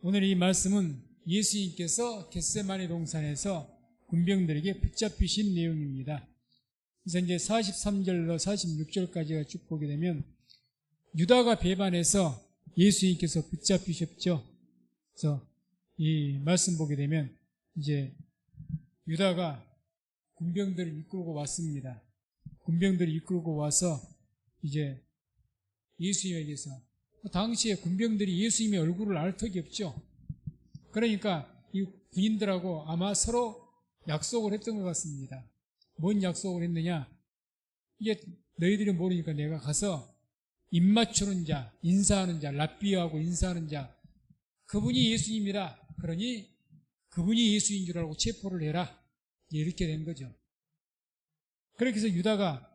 오늘 이 말씀은 예수님께서 겟세마네 동산에서 군병들에게 붙잡히신 내용입니다. 그래서 이제 43절로 46절까지가 쭉 보게 되면 유다가 배반해서 예수님께서 붙잡히셨죠. 그래서 이 말씀 보게 되면 이제 유다가 군병들을 이끌고 왔습니다. 군병들을 이끌고 와서 이제 예수님에게서 당시에 군병들이 예수님의 얼굴을 알 턱이 없죠. 그러니까 이 군인들하고 아마 서로 약속을 했던 것 같습니다. 뭔 약속을 했느냐? 이게 너희들이 모르니까 내가 가서 입 맞추는 자, 인사하는 자, 랍비어하고 인사하는 자, 그분이 예수님이라. 그러니 그분이 예수인 줄 알고 체포를 해라. 이렇게 된 거죠. 그렇게 해서 유다가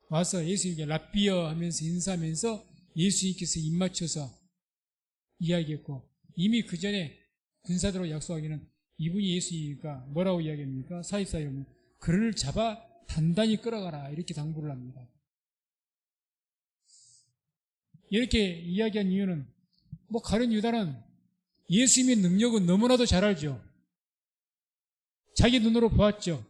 와서 예수님께 랍비어 하면서 인사하면서 예수님께서 입 맞춰서 이야기했고, 이미 그 전에 군사들하고 약속하기는 이분이 예수님이니까 뭐라고 이야기합니까? 44절 보면 그를 잡아 단단히 끌어가라 이렇게 당부를 합니다. 이렇게 이야기한 이유는 가룟 유다는 예수님의 능력은 너무나도 잘 알죠. 자기 눈으로 보았죠.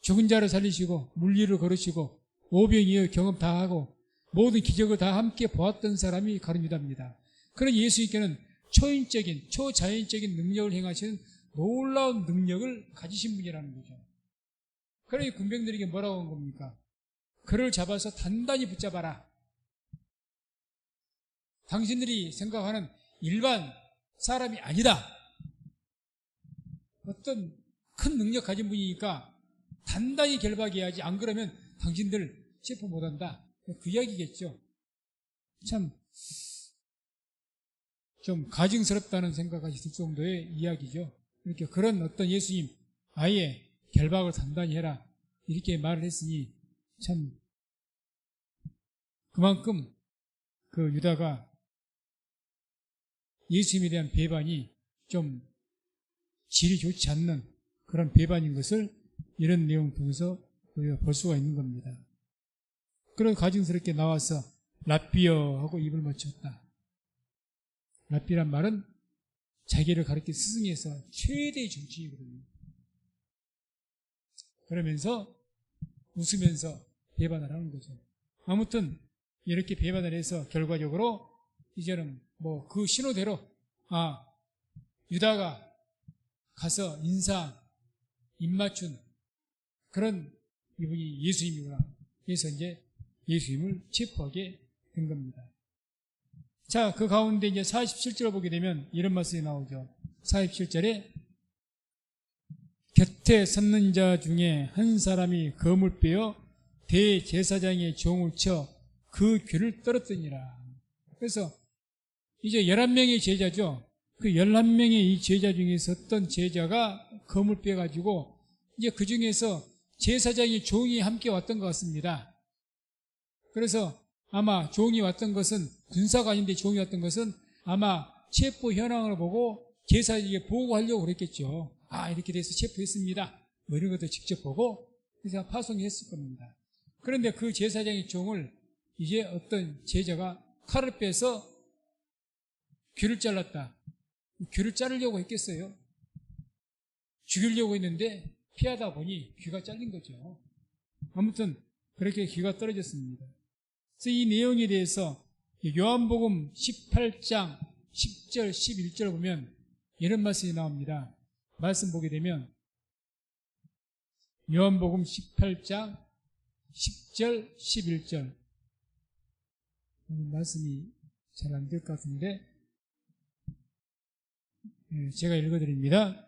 죽은 자를 살리시고 물리를 걸으시고 오병이어 경험 다 하고 모든 기적을 다 함께 보았던 사람이 가룟 유다입니다. 그런 예수님께는 초인적인 초자연적인 능력을 행하시는 놀라운 능력을 가지신 분이라는 거죠. 그러니 군병들에게 뭐라고 한 겁니까? 그를 잡아서 단단히 붙잡아라. 당신들이 생각하는 일반 사람이 아니다. 어떤 큰 능력 가진 분이니까 단단히 결박해야지, 안 그러면 당신들 체포 못한다. 그 이야기겠죠. 참 좀 가증스럽다는 생각이 들 정도의 이야기죠. 이렇게 그런 어떤 예수님 아예 결박을 단단히 해라 이렇게 말을 했으니 참 그만큼 그 유다가 예수님에 대한 배반이 좀 질이 좋지 않는 그런 배반인 것을 이런 내용 통해서 우리가 볼 수가 있는 겁니다. 그런 가증스럽게 나와서 랍비어 하고 입을 맞췄다. 랍비란 말은 자기를 가르쳐 스승에서 최대의 정치이거든요. 그러면서 웃으면서 배반을 하는 거죠. 아무튼 이렇게 배반을 해서 결과적으로 이제는 그 신호대로 유다가 가서 인사 입 맞춘 그런 이분이 예수님이구나. 그래서 이제 예수님을 체포하게 된 겁니다. 자, 그 가운데 이제 47절을 보게 되면 이런 말씀이 나오죠. 47절에 곁에 섰는 자 중에 한 사람이 검을 빼어 대제사장의 종을 쳐 그 귀를 떨었더니라. 그래서 이제 11명의 제자죠. 그 11명의 이 제자 중에서 어떤 제자가 검을 빼가지고 이제 그 중에서 제사장의 종이 함께 왔던 것 같습니다. 그래서 아마 종이 왔던 것은 군사가 아닌데 종이 왔던 것은 아마 체포 현황을 보고 제사장에게 보고하려고 그랬겠죠. 이렇게 돼서 체포했습니다. 이런 것도 직접 보고 그래서 파송했을 겁니다. 그런데 그 제사장의 종을 이제 어떤 제자가 칼을 빼서 귀를 잘랐다. 귀를 자르려고 했겠어요? 죽이려고 했는데 피하다 보니 귀가 잘린 거죠. 아무튼 그렇게 귀가 떨어졌습니다. 그래서 이 내용에 대해서 요한복음 18장 10절 11절 보면 이런 말씀이 나옵니다. 말씀 보게 되면 요한복음 18장 10절 11절 말씀이 잘 안 될 것 같은데 제가 읽어드립니다.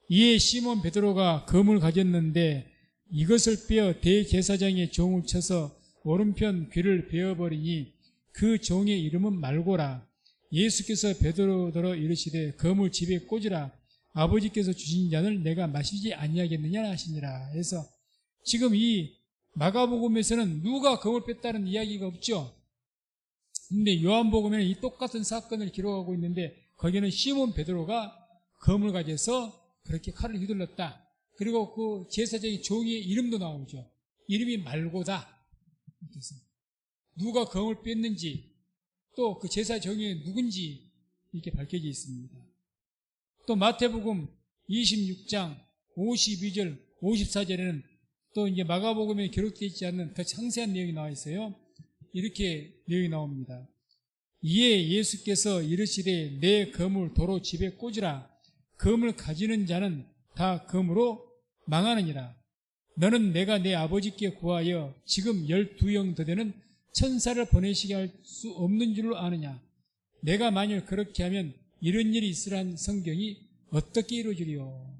이에 시몬 베드로가 검을 가졌는데 이것을 빼어 대제사장의 종을 쳐서 오른편 귀를 베어버리니 그 종의 이름은 말고라. 예수께서 베드로더러 이르시되 검을 집에 꽂으라. 아버지께서 주신 잔을 내가 마시지 아니하겠느냐 하시니라. 그래서 지금 이 마가복음에서는 누가 검을 뺐다는 이야기가 없죠. 근데 요한복음에는 이 똑같은 사건을 기록하고 있는데 거기는 시몬 베드로가 검을 가져서 그렇게 칼을 휘둘렀다. 그리고 그 제사장의 종의 이름도 나오죠. 이름이 말고다. 누가 검을 뺐는지 또 그 제사 정이 누군지 이렇게 밝혀져 있습니다. 또 마태복음 26장 52절, 54절에는 또 이제 마가복음에 기록되어 있지 않는 더 상세한 내용이 나와 있어요. 이렇게 내용이 나옵니다. 이에 예수께서 이르시되 내 검을 도로 집에 꽂으라. 검을 가지는 자는 다 검으로 망하느니라. 너는 내가 내 아버지께 구하여 지금 12영 더 되는 천사를 보내시게 할 수 없는 줄을 아느냐. 내가 만일 그렇게 하면 이런 일이 있으란 성경이 어떻게 이루어지리요.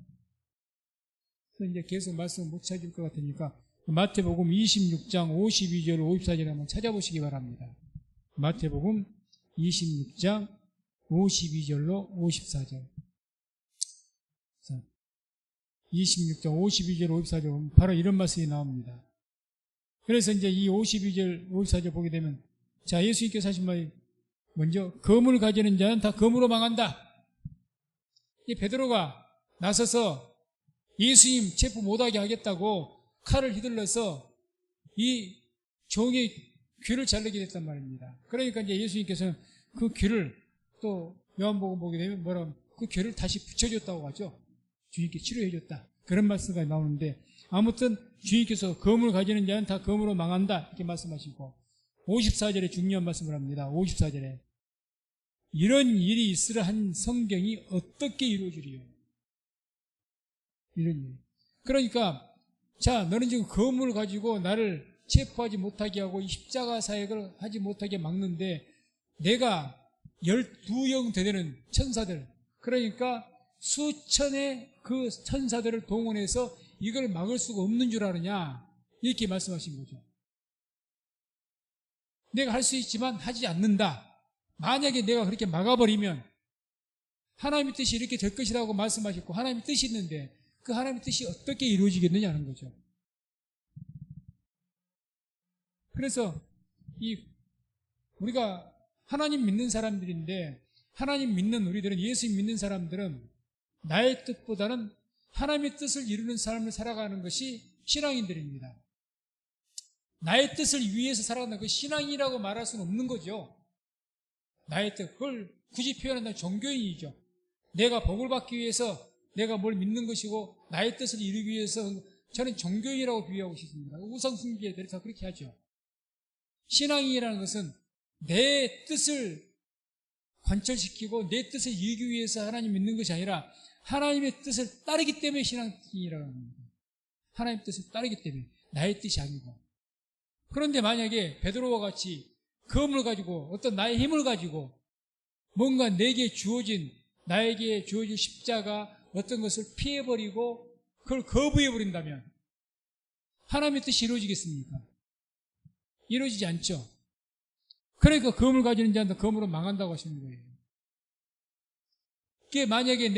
이제 계속 말씀을 못 찾을 것 같으니까 마태복음 26장 52절 54절 한번 찾아보시기 바랍니다. 마태복음 26장 52절로 54절. 26장 52절 54절 보면 바로 이런 말씀이 나옵니다. 그래서 이제 이 52절 54절 보게 되면 자, 예수님께서 하신 말이 먼저 검을 가지는 자는 다 검으로 망한다. 이 베드로가 나서서 예수님 체포 못하게 하겠다고 칼을 휘둘러서 이 종의 귀를 자르게 됐단 말입니다. 그러니까 이제 예수님께서는 그 귀를 또 요한복음 보게 되면 뭐라고 그 귀를 다시 붙여줬다고 하죠. 주님께 치료해줬다. 그런 말씀이 나오는데 아무튼 주님께서 검을 가지는 자는 다 검으로 망한다. 이렇게 말씀하시고 54절에 중요한 말씀을 합니다. 54절에 이런 일이 있으라 한 성경이 어떻게 이루어지리요? 이런 일. 그러니까 자, 너는 지금 검을 가지고 나를 체포하지 못하게 하고 십자가 사역을 하지 못하게 막는데 내가 12영 되는 천사들, 그러니까 수천의 그 천사들을 동원해서 이걸 막을 수가 없는 줄 아느냐, 이렇게 말씀하신 거죠. 내가 할 수 있지만 하지 않는다. 만약에 내가 그렇게 막아버리면 하나님의 뜻이 이렇게 될 것이라고 말씀하셨고 하나님의 뜻이 있는데 그 하나님의 뜻이 어떻게 이루어지겠느냐는 거죠. 그래서 우리가 하나님 믿는 사람들인데 하나님 믿는 우리들은, 예수 믿는 사람들은 나의 뜻보다는 하나님의 뜻을 이루는 삶을 살아가는 것이 신앙인들입니다. 나의 뜻을 위해서 살아가는 것이 신앙이라고 말할 수는 없는 거죠. 나의 뜻, 그걸 굳이 표현한다면 종교인이죠. 내가 복을 받기 위해서 내가 뭘 믿는 것이고 나의 뜻을 이루기 위해서 저는 종교인이라고 비유하고 싶습니다. 우상숭배들이 다 그렇게 하죠. 신앙이라는 것은 내 뜻을 관철시키고 내 뜻을 이루기 위해서 하나님 믿는 것이 아니라 하나님의 뜻을 따르기 때문에 신앙이라고 합니다. 하나님의 뜻을 따르기 때문에, 나의 뜻이 아니고. 그런데 만약에 베드로와 같이 검을 가지고 어떤 나의 힘을 가지고 뭔가 나에게 주어진 십자가 어떤 것을 피해버리고 그걸 거부해버린다면 하나님의 뜻이 이루어지겠습니까? 이루어지지 않죠. 그러니까 검을 가지는 자는 검으로 망한다고 하시는 거예요. 그게 만약에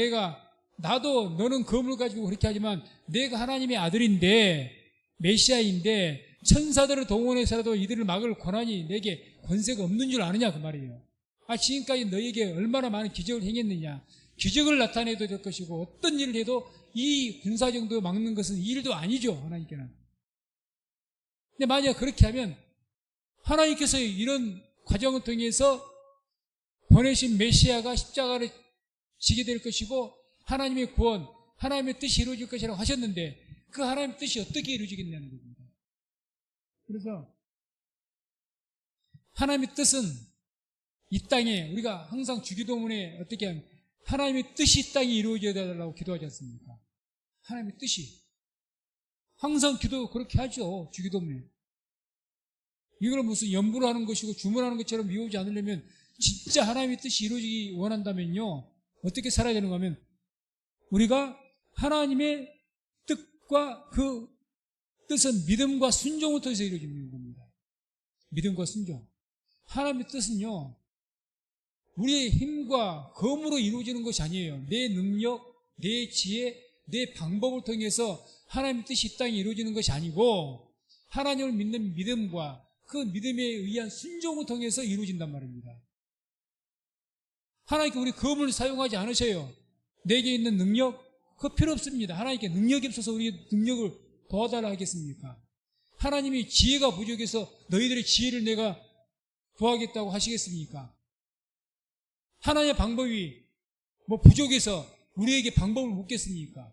나도 너는 검을 가지고 그렇게 하지만 내가 하나님의 아들인데 메시아인데 천사들을 동원해서라도 이들을 막을 권한이 내게 권세가 없는 줄 아느냐 그 말이에요. 지금까지 너에게 얼마나 많은 기적을 행했느냐. 기적을 나타내도 될 것이고 어떤 일을 해도 이 군사 정도 막는 것은 일도 아니죠, 하나님께는. 근데 만약 그렇게 하면 하나님께서 이런 과정을 통해서 보내신 메시아가 십자가를 지게 될 것이고 하나님의 구원, 하나님의 뜻이 이루어질 것이라고 하셨는데 그 하나님의 뜻이 어떻게 이루어지겠냐는 겁니다. 그래서 하나님의 뜻은 이 땅에, 우리가 항상 주기도문에 어떻게 하면 하나님의 뜻이 이 땅에 이루어져야 달라고 기도하지 않습니까? 하나님의 뜻이. 항상 기도 그렇게 하죠, 주기도문에. 이걸 무슨 연부를 하는 것이고 주문하는 것처럼 미우지 않으려면 진짜 하나님의 뜻이 이루어지기 원한다면요, 어떻게 살아야 되는가 하면 우리가 하나님의 뜻과 그 뜻은 믿음과 순종을 통해서 이루어지는 겁니다. 믿음과 순종. 하나님의 뜻은요, 우리의 힘과 검으로 이루어지는 것이 아니에요. 내 능력, 내 지혜, 내 방법을 통해서 하나님의 뜻이 이 땅에 이루어지는 것이 아니고 하나님을 믿는 믿음과 그 믿음에 의한 순종을 통해서 이루어진단 말입니다. 하나님께 우리 검을 사용하지 않으셔요. 내게 있는 능력, 그거 필요 없습니다. 하나님께 능력이 없어서 우리 능력을 도와달라 하겠습니까? 하나님이 지혜가 부족해서 너희들의 지혜를 내가 구하겠다고 하시겠습니까? 하나님의 방법이 뭐 부족해서 우리에게 방법을 묻겠습니까?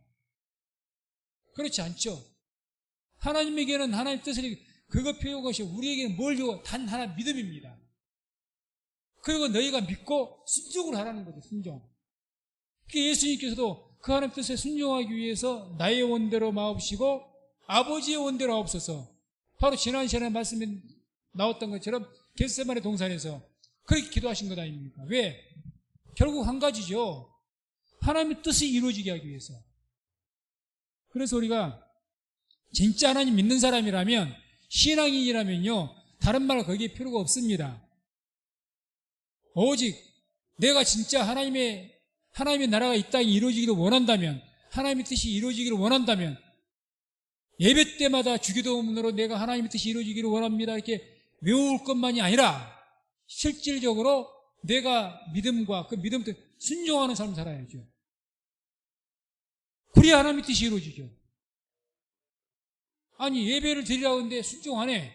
그렇지 않죠. 하나님에게는 하나님 뜻을 그거 필요한 것이 우리에게는 뭘 줘? 단 하나 믿음입니다. 그리고 너희가 믿고 순종을 하라는 거죠. 순종. 예수님께서도 그 하나님 뜻에 순종하기 위해서 나의 원대로 마옵시고 아버지의 원대로 하옵소서. 바로 지난 시간에 말씀에 나왔던 것처럼 겟세마네 동산에서 그렇게 기도하신 것 아닙니까? 왜? 결국 한 가지죠. 하나님의 뜻이 이루어지게 하기 위해서. 그래서 우리가 진짜 하나님 믿는 사람이라면, 신앙인이라면요, 다른 말 거기에 필요가 없습니다. 오직 내가 진짜 하나님의 나라가 이 땅에 이루어지기를 원한다면, 하나님의 뜻이 이루어지기를 원한다면, 예배 때마다 주기도문으로 내가 하나님의 뜻이 이루어지기를 원합니다 이렇게 외울 것만이 아니라 실질적으로 내가 믿음과 그 믿음을 순종하는 삶을 살아야죠. 그래야 하나님의 뜻이 이루어지죠. 아니, 예배를 드리라고 하는데 순종 안 해.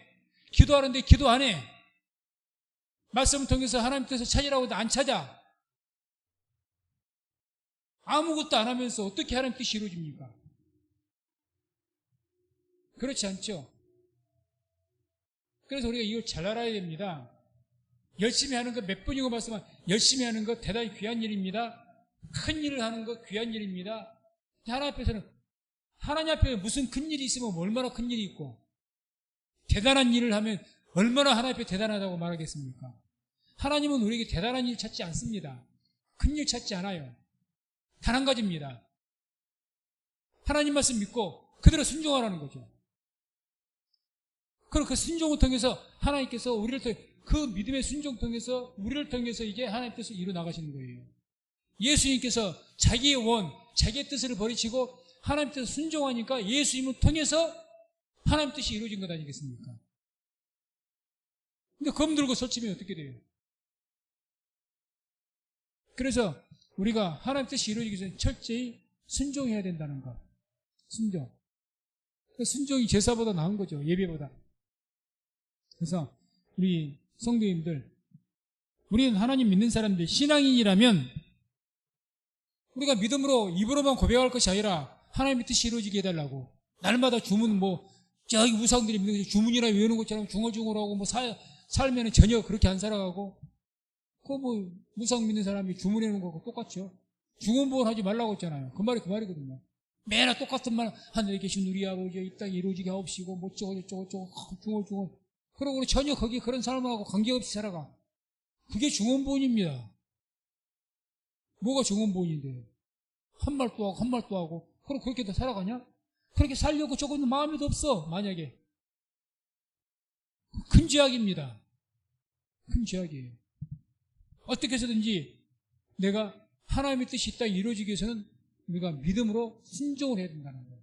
기도하는데 기도 안 해. 말씀을 통해서 하나님 뜻을 찾으라고 해도 안 찾아. 아무것도 안 하면서 어떻게 하나님 뜻이 이루어집니까? 그렇지 않죠. 그래서 우리가 이걸 잘 알아야 됩니다. 열심히 하는 것 몇 번이고 말씀한 열심히 하는 것 대단히 귀한 일입니다. 큰 일을 하는 것 귀한 일입니다. 하나님 앞에서는 하나님 앞에 무슨 큰 일이 있으면 얼마나 큰 일이 있고 대단한 일을 하면 얼마나 하나님 앞에 대단하다고 말하겠습니까? 하나님은 우리에게 대단한 일 찾지 않습니다. 큰 일 찾지 않아요. 단 한 가지입니다. 하나님 말씀 믿고 그대로 순종하라는 거죠. 그리고 그 순종을 통해서 하나님께서 우리를 통해 그 믿음의 순종 통해서 우리를 통해서 이제 하나님의 뜻을 이루 나가시는 거예요. 예수님께서 자기의 자기의 뜻을 버리시고 하나님 뜻을 순종하니까 예수님을 통해서 하나님 뜻이 이루어진 것 아니겠습니까? 근데 검 들고 설치면 어떻게 돼요? 그래서 우리가 하나님 뜻이 이루어지기 전에 철저히 순종해야 된다는 것. 순종. 순종이 제사보다 나은 거죠. 예배보다. 그래서 우리 성도님들, 우리는 하나님 믿는 사람들, 신앙인이라면 우리가 믿음으로 입으로만 고백할 것이 아니라 하나님의 뜻이 이루어지게 해달라고. 날마다 주문 저기 우상들이 믿는 주문이나 외우는 것처럼 중얼중얼하고 살면은 전혀 그렇게 안 살아가고 우상 믿는 사람이 주문해놓은 거하고 똑같죠. 중언부언 하지 말라고 했잖아요. 그 말이 그 말이거든요. 매일 똑같은 말, 하늘에 계신 우리 아버지 이 땅에 이루어지게 하옵시고 저거 중얼중얼. 그러고 전혀 거기에 그런 사람하고 관계없이 살아가. 그게 중언부언입니다. 뭐가 중언부언인데요? 한 말 또 하고 한 말 또 하고 그럼 그렇게 다 살아가냐? 그렇게 살려고 조금 마음에도 없어. 만약에 큰 죄악입니다. 큰 죄악이에요. 어떻게 해서든지 내가 하나님의 뜻이 이 땅에 이루어지기 위해서는 우리가 믿음으로 순종을 해야 된다는 거예요.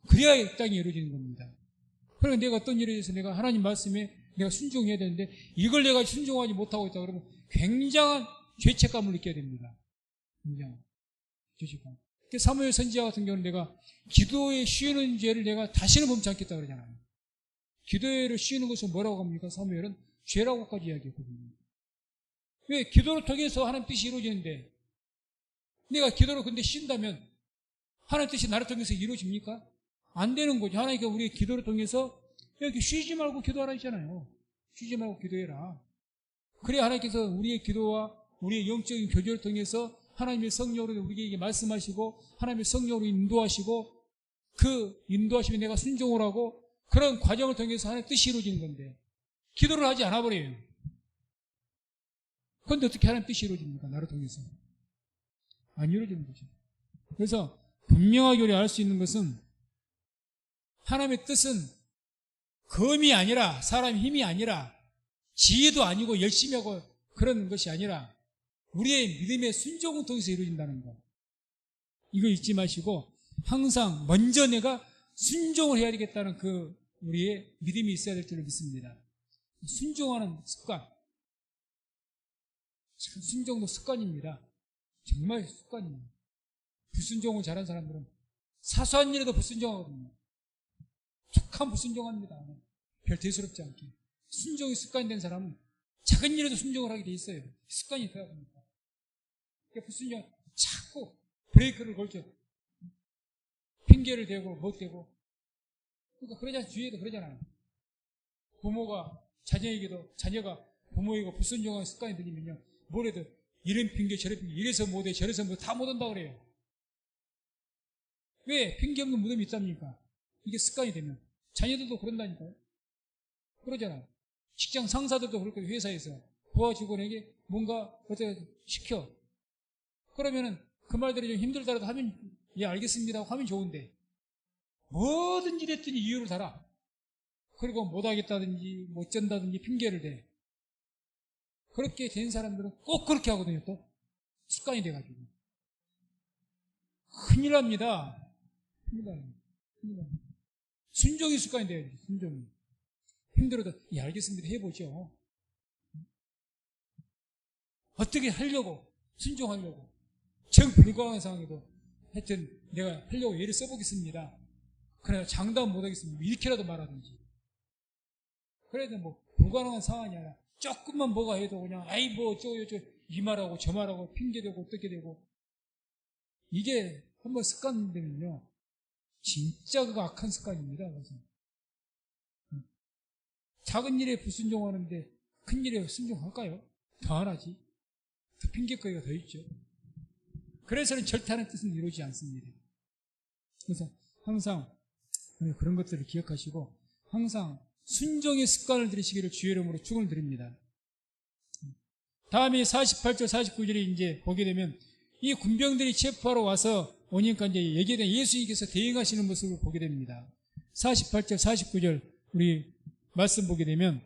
그래야 이 땅에 이루어지는 겁니다. 그러니까 내가 어떤 일에 대해서 내가 하나님 말씀에 내가 순종해야 되는데 이걸 내가 순종하지 못하고 있다 그러면 굉장한 죄책감을 느껴야 됩니다. 굉장한 죄책감. 사무엘 선지자 같은 경우는 내가 기도에 쉬는 죄를 내가 다시는 범치 않겠다 그러잖아요. 기도를 쉬는 것은 뭐라고 합니까? 사무엘은 죄라고까지 이야기했거든요. 왜? 기도를 통해서 하나님 뜻이 이루어지는데 내가 기도를 근데 쉰다면 하나님 뜻이 나를 통해서 이루어집니까? 안 되는 거죠. 하나님께 우리의 기도를 통해서 여기 쉬지 말고 기도하라 했잖아요. 쉬지 말고 기도해라. 그래야 하나님께서 우리의 기도와 우리의 영적인 교제를 통해서 하나님의 성령으로 우리에게 말씀하시고 하나님의 성령으로 인도하시고 그 인도하심에 내가 순종을 하고 그런 과정을 통해서 하나님의 뜻이 이루어지는 건데 기도를 하지 않아 버려요. 그런데 어떻게 하나님의 뜻이 이루어집니까? 나를 통해서. 안 이루어지는 거죠. 그래서 분명하게 우리가 알 수 있는 것은 하나님의 뜻은 검이 아니라 사람의 힘이 아니라 지혜도 아니고 열심히 하고 그런 것이 아니라 우리의 믿음의 순종을 통해서 이루어진다는 것. 이거 잊지 마시고 항상 먼저 내가 순종을 해야 되겠다는 그 우리의 믿음이 있어야 될 줄을 믿습니다. 순종하는 습관. 순종도 습관입니다. 정말 습관입니다. 불순종을 잘하는 사람들은 사소한 일에도 불순종하거든요. 툭하면 불순종합니다. 별 대수롭지 않게. 순종이 습관이 된 사람은 작은 일에도 순종을 하게 돼 있어요. 습관이 되어야 됩니다. 불순종 자꾸 브레이크를 걸죠. 핑계를 대고 못 대고. 그러니까 그러잖아요. 주위에도 그러잖아요. 부모가 자녀에게도 자녀가 부모에게 불순종하는 습관이 들리면요. 뭐래도 이런 핑계 저런 핑계 이래서 못해 저래서 못해 다 못한다 그래요. 왜? 핑계 없는 무덤이 있답니까? 이게 습관이 되면. 자녀들도 그런다니까요. 그러잖아요. 직장 상사들도 그렇고 회사에서 부하 직원에게 뭔가 어떻게 시켜. 그러면은 그 말대로 좀 힘들다라도 하면 예 알겠습니다 하면 좋은데 뭐든지 됐더니 이유를 달아. 그리고 못하겠다든지 못 쩐다든지 핑계를 대. 그렇게 된 사람들은 꼭 그렇게 하거든요. 또 습관이 돼가지고 큰일 납니다. 큰일 납니다. 순종이 습관이 돼야지. 순종이. 힘들어도 예 알겠습니다 해보죠. 어떻게 하려고 순종하려고 정 불가능한 상황에도 하여튼 내가 하려고 애를 써보겠습니다. 그러나 장담 못하겠습니다. 이렇게라도 말하든지. 그래도 뭐 불가능한 상황이 아니라 조금만 뭐가 해도 그냥 아이 뭐 어쩌고 저쩌고 이 말하고 저 말하고 핑계대고 어떻게 되고 이게 한번 습관되면요 진짜 그거 악한 습관입니다. 그래서 작은 일에 불순종하는데 큰 일에 순종할까요? 더 안 하지. 더 핑계거리가 더 있죠. 그래서는 절대 하는 뜻은 이루지 않습니다. 그래서 항상 그런 것들을 기억하시고 항상 순종의 습관을 들이시기를 주의 이름으로 축원을 드립니다. 다음에 48절 49절에 이제 보게 되면 이 군병들이 체포하러 와서 오니까 이제 얘기된 예수님께서 대응하시는 모습을 보게 됩니다. 48절 49절 우리 말씀 보게 되면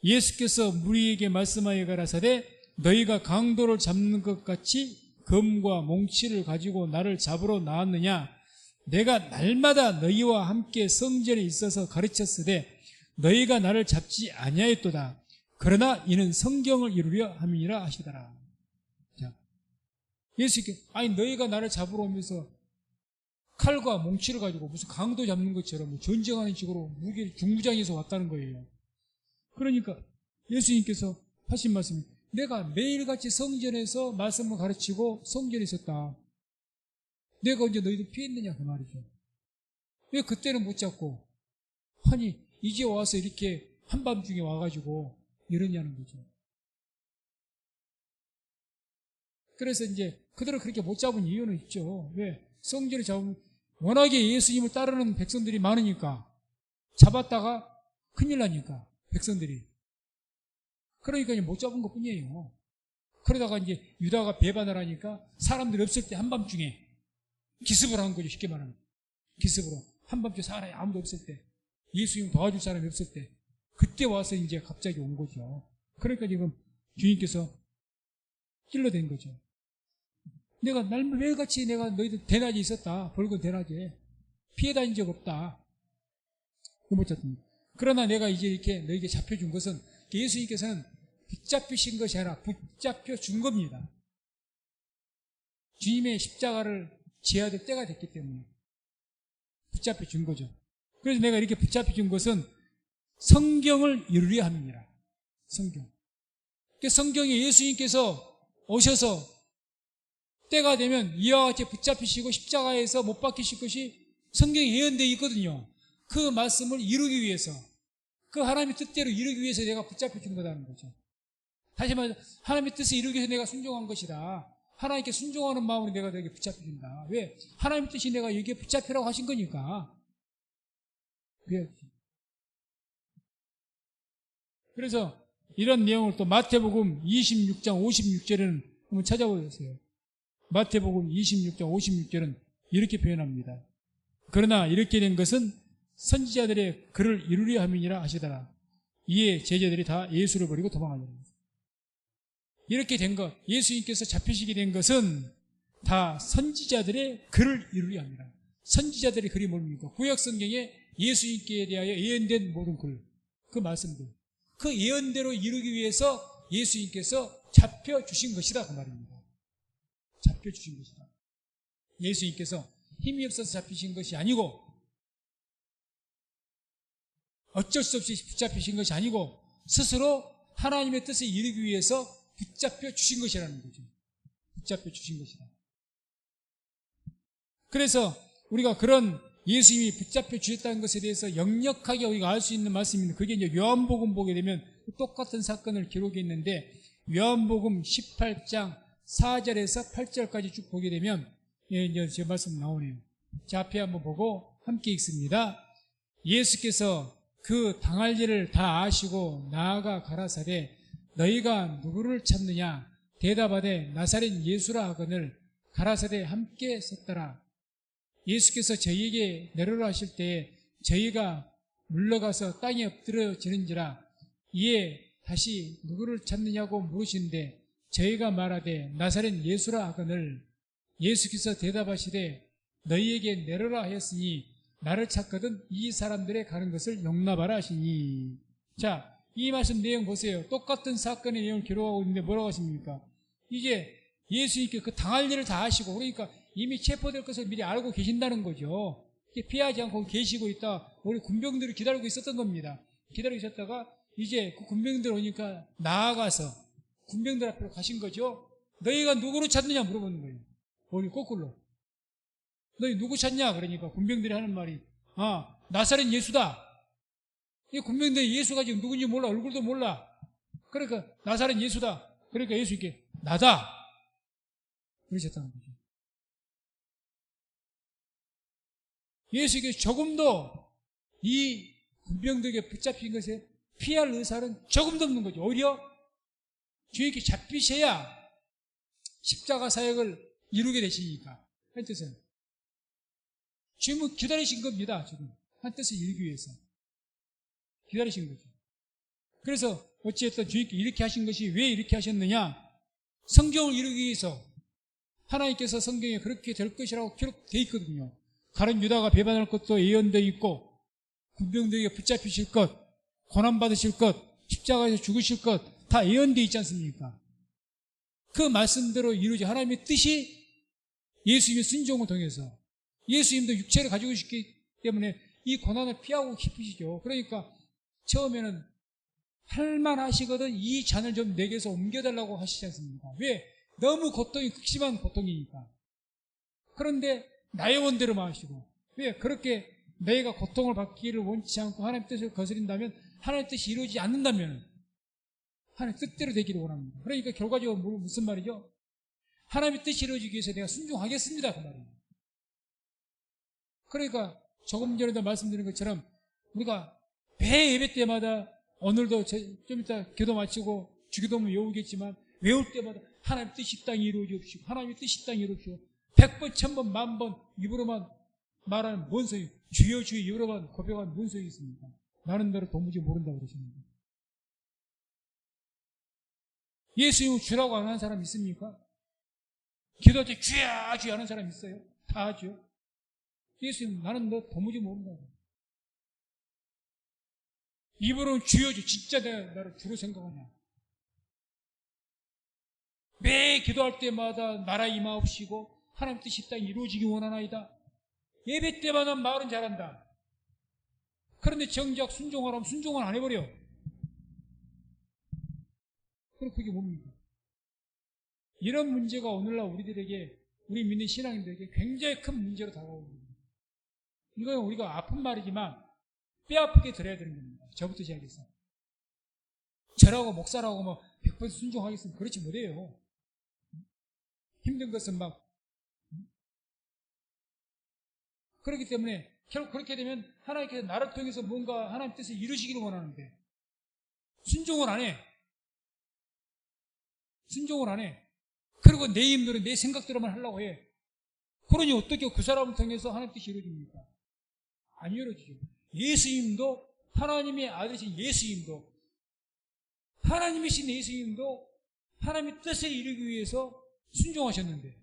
예수께서 무리에게 말씀하여 가라사대 너희가 강도를 잡는 것 같이 검과 몽치를 가지고 나를 잡으러 나왔느냐 내가 날마다 너희와 함께 성전에 있어서 가르쳤으되 너희가 나를 잡지 아니하였도다. 그러나 이는 성경을 이루려 함이니라 하시더라. 자, 예수께서 아니 너희가 나를 잡으러 오면서 칼과 몽치를 가지고 무슨 강도 잡는 것처럼 전쟁하는 식으로 무기를 중무장해서 왔다는 거예요. 그러니까 예수님께서 하신 말씀이 내가 매일같이 성전에서 말씀을 가르치고 성전에 있었다. 내가 언제 너희들 피했느냐 그 말이죠. 왜 그때는 못 잡고 아니 이제 와서 이렇게 한밤중에 와가지고 이러냐는 거죠. 그래서 이제 그대로 그렇게 못 잡은 이유는 있죠. 왜? 성전에 잡으면 워낙에 예수님을 따르는 백성들이 많으니까 잡았다가 큰일 나니까 백성들이 그러니까 못 잡은 것 뿐이에요. 그러다가 이제 유다가 배반을 하니까 사람들이 없을 때 한밤중에 기습을 한 거죠. 쉽게 말하면 기습으로 한밤중에 사람이 아무도 없을 때 예수님 도와줄 사람이 없을 때 그때 와서 이제 갑자기 온 거죠. 그러니까 지금 주님께서 찔러댄 거죠. 내가 매일같이 내가 너희들 대낮에 있었다. 벌건 대낮에 피해 다닌 적 없다. 못 잡습니다. 그러나 내가 이제 이렇게 너희에게 잡혀준 것은 예수님께서는 붙잡히신 것이 아니라 붙잡혀 준 겁니다. 주님의 십자가를 지어야 될 때가 됐기 때문에 붙잡혀 준 거죠. 그래서 내가 이렇게 붙잡혀 준 것은 성경을 이루려 함이니라. 성경. 성경에 예수님께서 오셔서 때가 되면 이와 같이 붙잡히시고 십자가에서 못 박히실 것이 성경에 예언되어 있거든요. 그 말씀을 이루기 위해서 그 하나님의 뜻대로 이루기 위해서 내가 붙잡혀 준 거라는 거죠. 다시 말해서 하나님의 뜻을 이루기 위해서 내가 순종한 것이다. 하나님께 순종하는 마음으로 내가 너에게 붙잡혀 준다. 왜? 하나님의 뜻이 내가 여기에 붙잡히라고 하신 거니까. 그래서 이런 내용을 또 마태복음 26장 56절에는 한번 찾아보세요. 마태복음 26장 56절은 이렇게 표현합니다. 그러나 이렇게 된 것은 선지자들의 글을 이루려 함이니라 하시더라. 이에 제자들이 다 예수를 버리고 도망하더라. 이렇게 된 것, 예수님께서 잡히시게 된 것은 다 선지자들의 글을 이루려 함이라. 선지자들의 글이 뭡니까? 구약 성경에 예수님께 대하여 예언된 모든 글, 그 말씀들, 그 예언대로 이루기 위해서 예수님께서 잡혀주신 것이다 그 말입니다. 잡혀주신 것이다. 예수님께서 힘이 없어서 잡히신 것이 아니고 어쩔 수 없이 붙잡히신 것이 아니고 스스로 하나님의 뜻을 이루기 위해서 붙잡혀 주신 것이라는 거죠. 붙잡혀 주신 것이다. 그래서 우리가 그런 예수님이 붙잡혀 주셨다는 것에 대해서 역력하게 우리가 알 수 있는 말씀입니다. 그게 이제 요한복음 보게 되면 똑같은 사건을 기록해 있는데, 요한복음 18장 4절에서 8절까지 쭉 보게 되면 이제 제 말씀 나오네요. 자, 앞에 한번 보고 함께 읽습니다. 예수께서 그 당할 일을 다 아시고 나아가 가라사대 너희가 누구를 찾느냐 대답하되 나사렛 예수라 하거늘 가라사대 함께 섰더라. 예수께서 저희에게 내려라 하실 때에 저희가 물러가서 땅에 엎드려지는지라. 이에 다시 누구를 찾느냐고 물으시는데 저희가 말하되 나사렛 예수라 하거늘 예수께서 대답하시되 너희에게 내려라 하였으니 나를 찾거든 이 사람들의 가는 것을 용납하라 하시니. 자, 이 말씀 내용 보세요. 똑같은 사건의 내용을 기록하고 있는데 뭐라고 하십니까? 이게 예수님께 그 당할 일을 다 하시고, 그러니까 이미 체포될 것을 미리 알고 계신다는 거죠. 피하지 않고 계시고 있다. 우리 군병들이 기다리고 있었던 겁니다. 기다리고 있었다가 이제 그 군병들 오니까 나아가서 군병들 앞으로 가신 거죠. 너희가 누구를 찾느냐 물어보는 거예요. 우리 거꾸로. 너희 누구 찾냐? 그러니까 군병들이 하는 말이 나사렛 예수다. 이 군병들이 예수가 지금 누군지 몰라. 얼굴도 몰라. 그러니까 나사렛 예수다. 그러니까 예수님께 나다. 그러셨다는 거죠. 예수님께 조금도 이 군병들에게 붙잡힌 것에 피할 의사는 조금도 없는 거죠. 오히려 주님께 잡히셔야 십자가 사역을 이루게 되시니까. 한 뜻은 주님은 기다리신 겁니다. 지금 한 뜻을 이루기 위해서 기다리신 거죠. 그래서 어찌했든 주님께 이렇게 하신 것이 왜 이렇게 하셨느냐? 성경을 이루기 위해서. 하나님께서 성경에 그렇게 될 것이라고 기록되어 있거든요. 가룟 유다가 배반할 것도 예언되어 있고, 군병들에게 붙잡히실 것, 고난받으실 것, 십자가에서 죽으실 것 다 예언되어 있지 않습니까? 그 말씀대로 이루어진 하나님의 뜻이 예수님의 순종을 통해서, 예수님도 육체를 가지고 계시기 때문에 이 고난을 피하고 싶으시죠. 그러니까 처음에는 할만하시거든 이 잔을 좀 내게서 옮겨달라고 하시지 않습니까? 왜? 너무 고통이 극심한 고통이니까. 그런데 나의 원대로만 하시고, 왜? 그렇게 너희가 고통을 받기를 원치 않고 하나님의 뜻을 거스린다면, 하나님의 뜻이 이루어지지 않는다면 하나님의 뜻대로 되기를 원합니다. 그러니까 결과적으로 무슨 말이죠? 하나님의 뜻이 이루어지기 위해서 내가 순종하겠습니다, 그 말이에요. 그러니까 조금 전에도 말씀드린 것처럼 우리가 매 예배 때마다, 오늘도 좀 이따 기도 마치고 주기도문 외우겠지만 외울 때마다 하나님의 뜻이 땅에 이루어지옵시고 하나님의 뜻이 땅에 이루어지옵시고 100번, 1000번, 10,000번 입으로만 말하는 뭔 소리, 주여 주여 입으로만 고백하는 뭔 소리 있습니까? 나는 너를 도무지 모른다고 그러십니다. 예수님을 주라고 안 하는 사람 있습니까? 기도할 때 주야 주야 하는 사람 있어요? 다 하죠. 예수님 나는 너 도무지 모른다고. 입으로는 주여 주, 진짜 내가 나를 주로 생각하냐? 매 기도할 때마다 나라 임하옵시고 하나님 뜻이 땅에 이루어지기 원하나이다. 예배 때마다 말은 잘한다. 그런데 정작 순종하라면 순종을 안 해버려. 그럼 그게 뭡니까? 이런 문제가 오늘날 우리들에게, 우리 믿는 신앙인들에게 굉장히 큰 문제로 다가오는 겁니다. 이건 우리가 아픈 말이지만 뼈아프게 들어야 되는 겁니다. 저부터 시작해서. 저라고 목사라고 뭐 100% 순종하겠습니다. 그렇지 못해요. 힘든 것은 막. 그렇기 때문에 결국 그렇게 되면 하나님께서 나를 통해서 뭔가 하나님 뜻을 이루시기를 원하는데 순종을 안 해. 순종을 안 해. 그리고 내 힘대로 내 생각대로만 하려고 해. 그러니 어떻게 그 사람을 통해서 하나님 뜻이 이루어집니까? 안 이루어지죠. 예수님도, 하나님의 아들이신 예수님도, 하나님이신 예수님도 하나님의 뜻을 이루기 위해서 순종하셨는데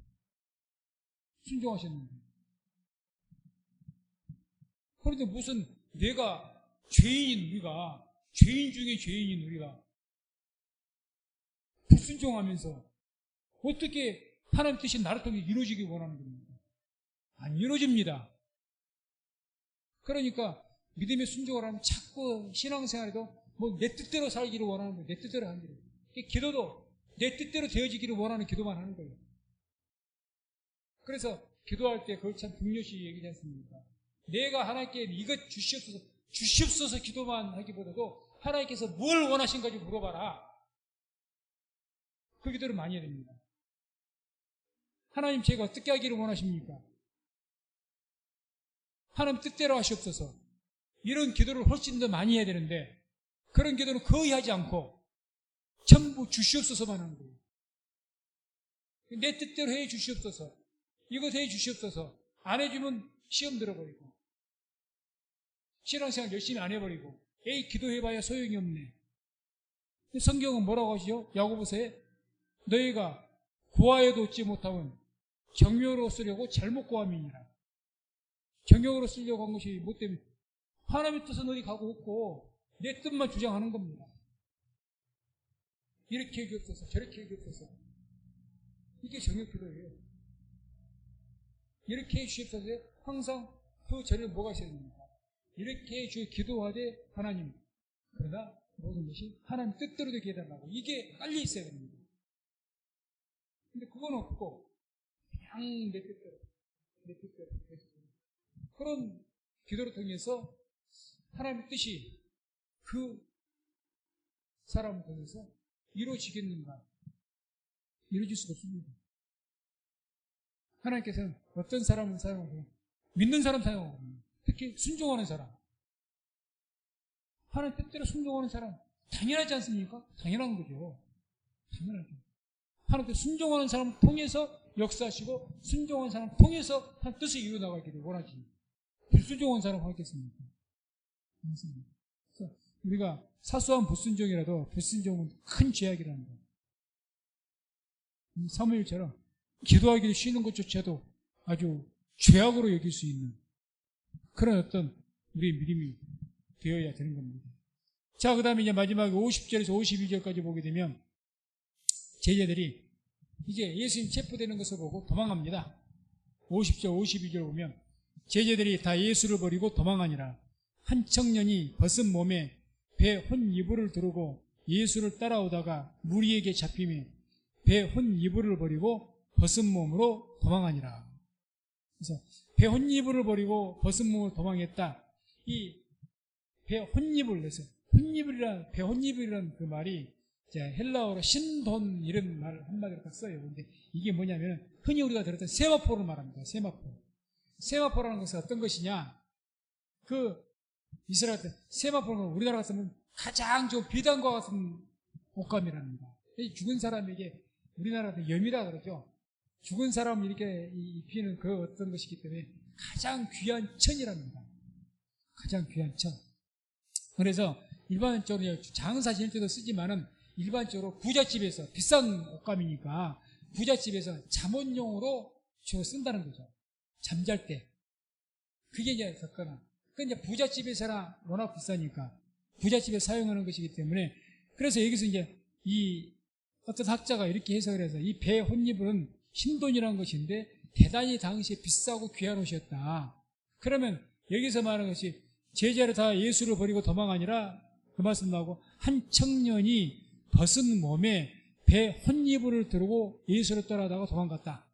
그런데 무슨 내가 우리가 죄인 중에 죄인인 우리가 불순종하면서 어떻게 하나님 뜻이 나를 통해 이루어지기 원하는 겁니까? 안 이루어집니다. 그러니까 믿음의 순종을 하면 자꾸 신앙생활에도 뭐 내 뜻대로 살기를 원하는 거예요. 내 뜻대로 하는 거예요. 기도도 내 뜻대로 되어지기를 원하는 기도만 하는 거예요. 그래서 기도할 때 그걸 참 중요시 얘기하지 않습니까? 내가 하나님께 이것 주시옵소서 기도만 하기보다도 하나님께서 뭘 원하신가지 물어봐라. 그 기도를 많이 해야 됩니다. 하나님 제가 어떻게 하기를 원하십니까? 하나님 뜻대로 하시옵소서. 이런 기도를 훨씬 더 많이 해야 되는데 그런 기도는 거의 하지 않고 전부 주시옵소서만 하는 거예요. 내 뜻대로 해 주시옵소서. 이것 해 주시옵소서. 안 해주면 시험 들어버리고 신앙생활 열심히 안 해버리고 에이 기도해봐야 소용이 없네. 성경은 뭐라고 하시죠? 야고보서에 너희가 구하여도 얻지 못하면 정욕으로 쓰려고 잘못 구함이니라. 정욕으로 쓰려고 한 것이 뭐 때문에 하나님의 뜻은 어디 가고 없고 내 뜻만 주장하는 겁니다. 이렇게 얘기없어서 저렇게 얘기없어서 이게 정욕 기도예요. 이렇게 해주시옵소서. 항상 그 전에 뭐가 있어야 됩니까? 이렇게 해주시옵소서 기도하되 하나님 그러나 모든 것이 하나님 뜻대로 되게 해달라고 이게 빨리 있어야 됩니다. 근데 그건 없고 그냥 내 뜻대로 그런 기도를 통해서 하나님의 뜻이 그 사람을 통해서 이루어지겠는가? 이루어질 수가 없습니다. 하나님께서는 어떤 사람을 사용하고 믿는 사람 사용하고 특히 순종하는 사람 하나님 뜻대로 순종하는 사람 당연하지 않습니까? 당연한 거죠. 당연하죠. 하나님께 순종하는 사람을 통해서 역사하시고 순종하는 사람을 통해서 하나님 뜻을 이루어나가기를 원하지 불순종한 사람 하겠습니까? 맞습니다. 그래서 우리가 사소한 불순종이라도 불순종은 큰 죄악이라는 거예요. 사무엘처럼 기도하기도 쉬는 것조차도 아주 죄악으로 여길 수 있는 그런 어떤 우리의 믿음이 되어야 되는 겁니다. 자, 그 다음에 이제 마지막에 50절에서 52절까지 보게 되면 제자들이 이제 예수님 체포되는 것을 보고 도망합니다. 50절, 52절 보면 제자들이 다 예수를 버리고 도망하니라. 한 청년이 벗은 몸에 배 혼이불을 두르고 예수를 따라오다가 무리에게 잡히며 배 혼이불을 버리고 벗은 몸으로 도망하니라. 그래서 배 혼이불을 버리고 벗은 몸으로 도망했다. 이 배 혼이불 그래서 배 혼이불이라는 그 말이 헬라어로 신돈 이런 말을 한마디로 딱 써요. 근데 이게 뭐냐면 흔히 우리가 들었던 세마포를 말합니다. 세마포라는 것은 어떤 것이냐? 그 이스라엘 때 세마포는 우리나라 같으면 가장 좀 비단과 같은 옷감이랍니다. 죽은 사람에게 우리나라 같은 염이라 그러죠. 죽은 사람 이렇게 입히는 그 어떤 것이기 때문에 가장 귀한 천이랍니다. 가장 귀한 천. 그래서 일반적으로 장사 지낼 때도 쓰지만은 일반적으로 부잣집에서 비싼 옷감이니까 부잣집에서 잠옷용으로 주로 쓴다는 거죠. 잠잘 때. 그게 이제 섞거나. 그 이제 부잣집에서나 워낙 비싸니까 부잣집에 사용하는 것이기 때문에 그래서 여기서 이제 이 어떤 학자가 이렇게 해석을 해서 이 배 혼이불은 신돈이라는 것인데 대단히 당시에 비싸고 귀한 옷이었다. 그러면 여기서 말하는 것이 제자를 다 예수를 버리고 도망하니라 그 말씀 나오고 한 청년이 벗은 몸에 배 혼이불을 두르고 예수를 따라다가 도망갔다.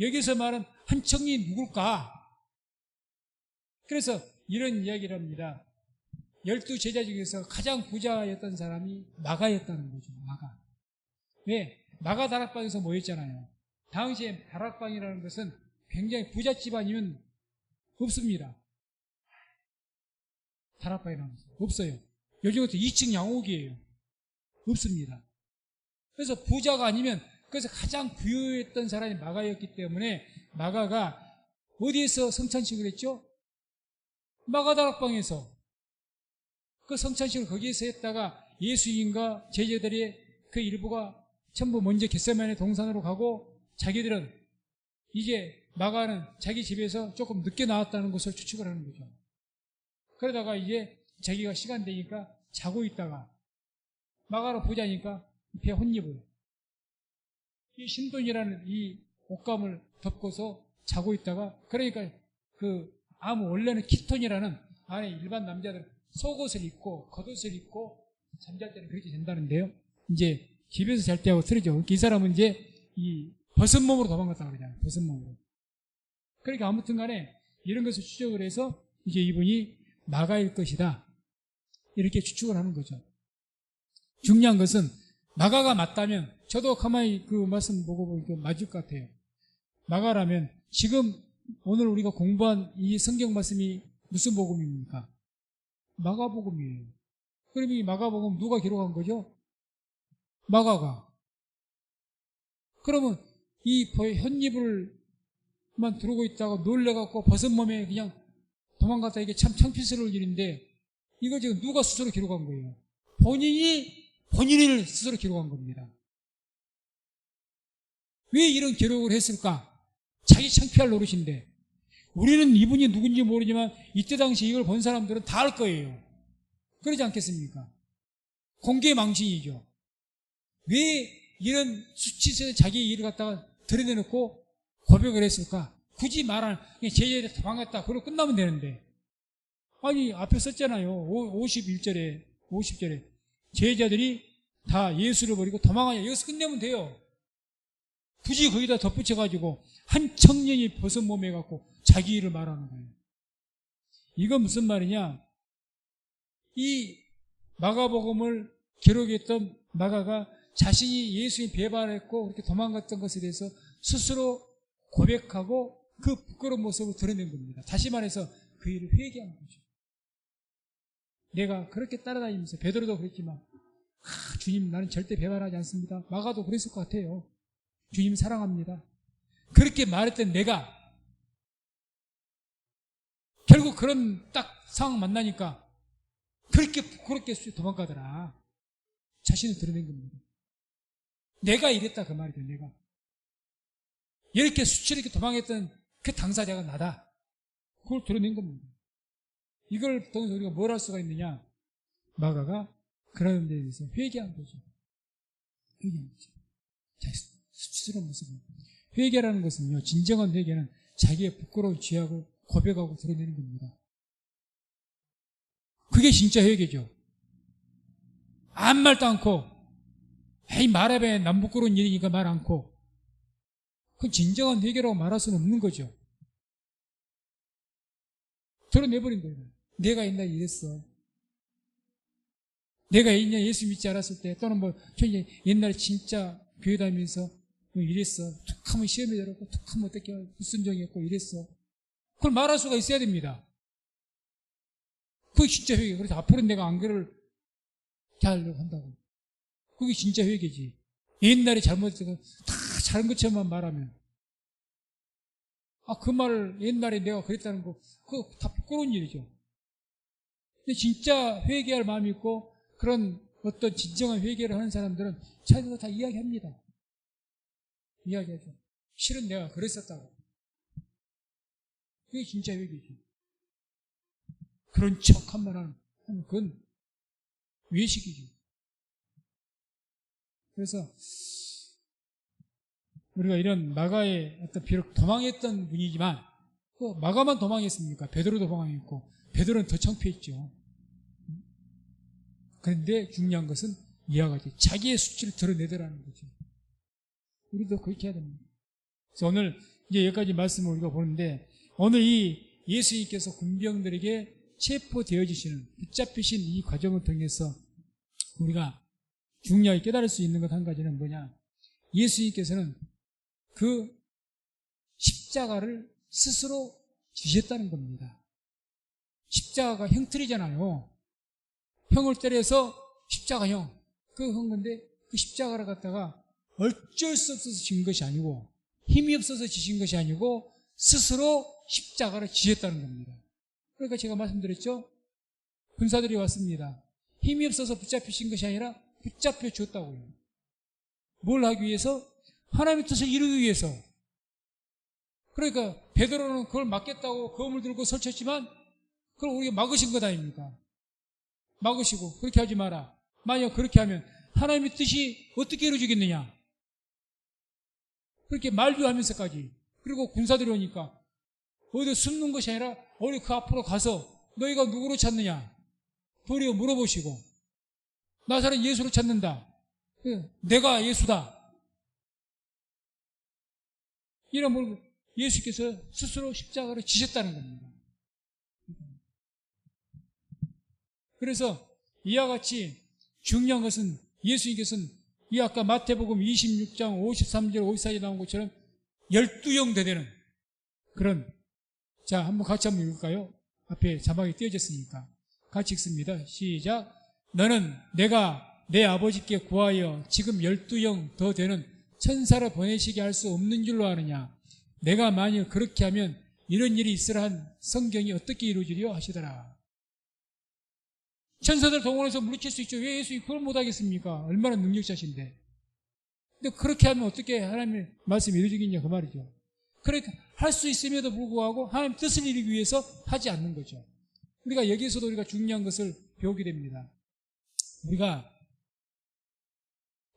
여기서 말한 한 청년이 누굴까? 그래서 이런 이야기를 합니다. 12제자 중에서 가장 부자였던 사람이 마가였다는 거죠. 마가. 왜? 마가 다락방에서 모였잖아요. 당시에 다락방이라는 것은 굉장히 부잣집 아니면 없습니다. 다락방이라는 것은 없어요. 요즘 같은 2층 양옥이에요. 없습니다. 그래서 부자가 아니면 그래서 가장 부유했던 사람이 마가였기 때문에 마가가 어디에서 성찬식을 했죠? 마가 다락방에서 그 성찬식을 거기에서 했다가 예수님과 제자들의 그 일부가 전부 먼저 겟세마네 동산으로 가고 자기들은 이제 마가는 자기 집에서 조금 늦게 나왔다는 것을 추측을 하는 거죠. 그러다가 이제 자기가 시간 되니까 자고 있다가 마가는 부자니까 배 혼입을 이 신돈이라는 이 옷감을 덮고서 자고 있다가 그러니까 그 아무 원래는 키톤이라는 안에 일반 남자들은 속옷을 입고 겉옷을 입고 잠잘 때는 그렇게 된다는데요. 이제 집에서 잘 때하고 틀리죠. 이 사람은 이제 이 벗은 몸으로 도망갔다 그러잖아요. 벗은 몸으로. 그러니까 아무튼 간에 이런 것을 추적을 해서 이제 이분이 마가일 것이다. 이렇게 추측을 하는 거죠. 중요한 것은 마가가 맞다면 저도 가만히 그 말씀 보고 보니까 맞을 것 같아요. 마가라면 지금 오늘 우리가 공부한 이 성경 말씀이 무슨 복음입니까? 마가복음이에요. 그럼 이 마가복음 누가 기록한 거죠? 마가가. 그러면 이 현입을만 두르고 있다가 놀래갖고 벗은 몸에 그냥 도망갔다. 이게 참 창피스러울 일인데 이거 지금 누가 스스로 기록한 거예요? 본인을 스스로 기록한 겁니다. 왜 이런 기록을 했을까? 자기 창피할 노릇인데. 우리는 이분이 누군지 모르지만 이때 당시 이걸 본 사람들은 다 알 거예요. 그러지 않겠습니까? 공개 망신이죠. 왜 이런 수치스러운 자기 일을 갖다가 드러내놓고 고백을 했을까? 굳이 말안, 제자들이 도망갔다. 그러고 끝나면 되는데. 아니, 앞에 썼잖아요. 50절에. 제자들이 다 예수를 버리고 도망하냐. 여기서 끝내면 돼요. 굳이 거기다 덧붙여가지고 한 청년이 벗은 몸에 갖고 자기 일을 말하는 거예요. 이건 무슨 말이냐? 이 마가복음을 기록했던 마가가 자신이 예수님 배반했고 그렇게 도망갔던 것에 대해서 스스로 고백하고 그 부끄러운 모습을 드러낸 겁니다. 다시 말해서 그 일을 회개한 거죠. 내가 그렇게 따라다니면서 베드로도 그랬지만 주님 나는 절대 배반하지 않습니다. 마가도 그랬을 것 같아요. 주님 사랑합니다. 그렇게 말했던 내가 결국 그런 딱 상황 만나니까 그렇게 부끄럽게 도망가더라. 자신을 드러낸 겁니다. 내가 이랬다 그 말이죠. 내가 이렇게 수치를 이렇게 도망했던 그 당사자가 나다. 그걸 드러낸 겁니다. 이걸 통해서 우리가 뭘 할 수가 있느냐? 마가가 그런 데 대해서 회개한 거죠. 회개한 거죠. 수치스러운 모습을. 회개라는 것은요, 진정한 회개는 자기의 부끄러운 죄악을 고백하고 드러내는 겁니다. 그게 진짜 회개죠. 아무 말도 않고, 에이, 말해봐. 남 부끄러운 일이니까 말 않고. 그건 진정한 회개라고 말할 수는 없는 거죠. 드러내버린 거예요. 내가 옛날에 이랬어. 내가 옛날에 예수 믿지 않았을 때, 또는 저 옛날에 진짜 교회 다니면서 이랬어. 툭 하면 시험에 들었고, 툭 하면 어떻게 불순종했고, 이랬어. 그걸 말할 수가 있어야 됩니다. 그게 진짜 회개. 그래서 앞으로는 내가 안 그럴 하려고 한다고. 그게 진짜 회개지. 옛날에 잘못했던 거 다 잘한 것처럼만 말하면. 그 말을 옛날에 내가 그랬다는 거, 그거 다 부끄러운 일이죠. 근데 진짜 회개할 마음이 있고, 그런 어떤 진정한 회개를 하는 사람들은 자기가 다 이야기합니다. 이야기하죠. 실은 내가 그랬었다고. 그게 진짜 회개지. 그런 척 한 번 하면 그건 외식이지. 그래서 우리가 이런 마가의 어떤 비록 도망했던 분이지만 마가만 도망했습니까? 베드로도 도망했고 베드로는 더 창피했죠. 그런데 중요한 것은 이와 같이 자기의 수치를 드러내더라는 거죠. 우리도 그렇게 해야 됩니다. 그래서 오늘 이제 여기까지 말씀을 우리가 보는데 오늘 이 예수님께서 군병들에게 체포되어지시는 붙잡히신 이 과정을 통해서 우리가 중요하게 깨달을 수 있는 것 한 가지는 뭐냐? 예수님께서는 그 십자가를 스스로 지셨다는 겁니다. 십자가가 형틀이잖아요. 형을 때려서 십자가형. 그 한 건데 그 십자가를 갖다가 어쩔 수 없어서 지신 것이 아니고 힘이 없어서 지신 것이 아니고 스스로 십자가를 지셨다는 겁니다. 그러니까 제가 말씀드렸죠. 군사들이 왔습니다. 힘이 없어서 붙잡히신 것이 아니라 붙잡혀 줬다고요. 뭘 하기 위해서? 하나님의 뜻을 이루기 위해서. 그러니까 베드로는 그걸 막겠다고 검을 들고 설쳤지만 그걸 우리가 막으신 것 아닙니까? 막으시고 그렇게 하지 마라. 만약 그렇게 하면 하나님의 뜻이 어떻게 이루어지겠느냐? 그렇게 만류하면서까지. 그리고 군사들이 오니까 어디 숨는 것이 아니라 우리 그 앞으로 가서 너희가 누구로 찾느냐? 도리어 물어보시고 나사렛 예수로 찾는다. 내가 예수다. 이런 뭘 예수께서 스스로 십자가를 지셨다는 겁니다. 그래서 이와 같이 중요한 것은 예수님께서는 이 아까 마태복음 26장 53절 54절 나온 것처럼 12형 되되는 그런, 자 한번 같이 한번 읽을까요? 앞에 자막이 띄어졌으니까 같이 읽습니다. 시작. 너는 내가 내 아버지께 구하여 지금 12형 더 되는 천사를 보내시게 할 수 없는 줄로 아느냐. 내가 만일 그렇게 하면 이런 일이 있으라 한 성경이 어떻게 이루어지리요 하시더라. 천사들 동원해서 물리칠 수 있죠. 왜 예수님이 그걸 못하겠습니까? 얼마나 능력자신데. 근데 그렇게 하면 어떻게 하나님의 말씀이 이루어지겠냐 그 말이죠. 그러니까 할 수 있음에도 불구하고 하나님 뜻을 이루기 위해서 하지 않는 거죠. 우리가 여기에서도 우리가 중요한 것을 배우게 됩니다. 우리가